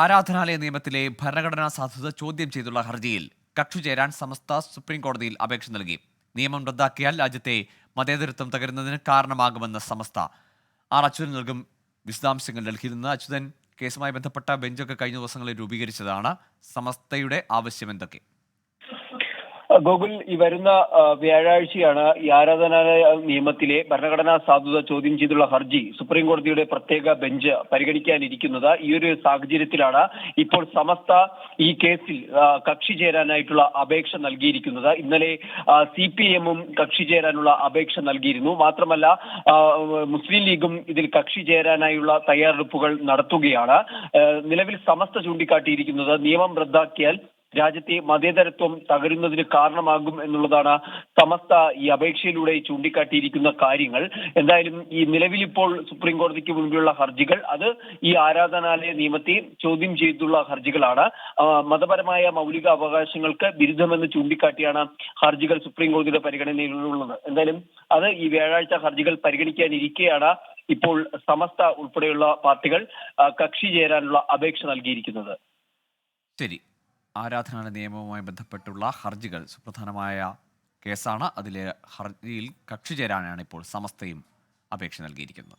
ആരാധനാലയ നിയമത്തിലെ ഭരണഘടനാ സാധുത ചോദ്യം ചെയ്തുള്ള ഹർജിയിൽ കക്ഷി ചേരാൻ സമസ്ത സുപ്രീം കോടതിയിൽ അപേക്ഷ നൽകി. നിയമം റദ്ദാക്കിയാൽ രാജ്യത്തെ മതേതരത്വം തകരുന്നതിന് കാരണമാകുമെന്ന് സമസ്ത. അച്യുതൻ നൽകും വിശദാംശങ്ങൾ. ഡൽഹിയിൽ നിന്ന് അച്യുതൻ, കേസുമായി ബന്ധപ്പെട്ട ബെഞ്ചൊക്കെ കഴിഞ്ഞ ദിവസങ്ങളിൽ രൂപീകരിച്ചതാണ്. സമസ്തയുടെ ആവശ്യം എന്തൊക്കെ? ഗോകുൽ, ഈ വരുന്ന വ്യാഴാഴ്ചയാണ് ഈ ആരാധനാലയ നിയമത്തിലെ ഭരണഘടനാ സാധുത ചോദ്യം ചെയ്തുള്ള ഹർജി സുപ്രീം കോടതിയുടെ പ്രത്യേക ബെഞ്ച് പരിഗണിക്കാനിരിക്കുന്നത്. ഈ ഒരു സാഹചര്യത്തിലാണ് ഇപ്പോൾ സമസ്ത ഈ കേസിൽ കക്ഷി ചേരാനായിട്ടുള്ള അപേക്ഷ നൽകിയിരിക്കുന്നത്. ഇന്നലെ CPM-ഉം കക്ഷി ചേരാനുള്ള അപേക്ഷ നൽകിയിരുന്നു. മാത്രമല്ല മുസ്ലിം ലീഗും ഇതിൽ കക്ഷി ചേരാനായുള്ള തയ്യാറെടുപ്പുകൾ നടത്തുകയാണ്. നിലവിൽ സമസ്ത ചൂണ്ടിക്കാട്ടിയിരിക്കുന്നത് നിയമം റദ്ദാക്കിയാൽ രാജ്യത്തെ മതേതരത്വം തകരുന്നതിന് കാരണമാകും എന്നുള്ളതാണ് സമസ്ത ഈ അപേക്ഷയിലൂടെ ചൂണ്ടിക്കാട്ടിയിരിക്കുന്ന കാര്യങ്ങൾ. എന്തായാലും ഈ നിലവിലിപ്പോൾ സുപ്രീം കോടതിക്ക് മുൻപിലുള്ള ഹർജികൾ അത് ഈ ആരാധനാലയ നിയമത്തെ ചോദ്യം ചെയ്തുള്ള ഹർജികളാണ്. മതപരമായ മൗലിക അവകാശങ്ങൾക്ക് വിരുദ്ധമെന്ന് ചൂണ്ടിക്കാട്ടിയാണ് ഹർജികൾ സുപ്രീം കോടതിയുടെ പരിഗണനയിലുള്ളത്. എന്തായാലും അത് ഈ വ്യാഴാഴ്ച ഹർജികൾ പരിഗണിക്കാനിരിക്കെയാണ് ഇപ്പോൾ സമസ്ത ഉൾപ്പെടെയുള്ള പാർട്ടികൾ കക്ഷി ചേരാനുള്ള അപേക്ഷ നൽകിയിരിക്കുന്നത്. ശരി. ആരാധനാലയ നിയമവുമായി ബന്ധപ്പെട്ടുള്ള ഹർജികൾ സുപ്രധാനമായ കേസാണ്. അതിലെ ഹർജിയിൽ കക്ഷി ചേരാനാണ് ഇപ്പോൾ സമസ്തയും അപേക്ഷ നൽകിയിരിക്കുന്നത്.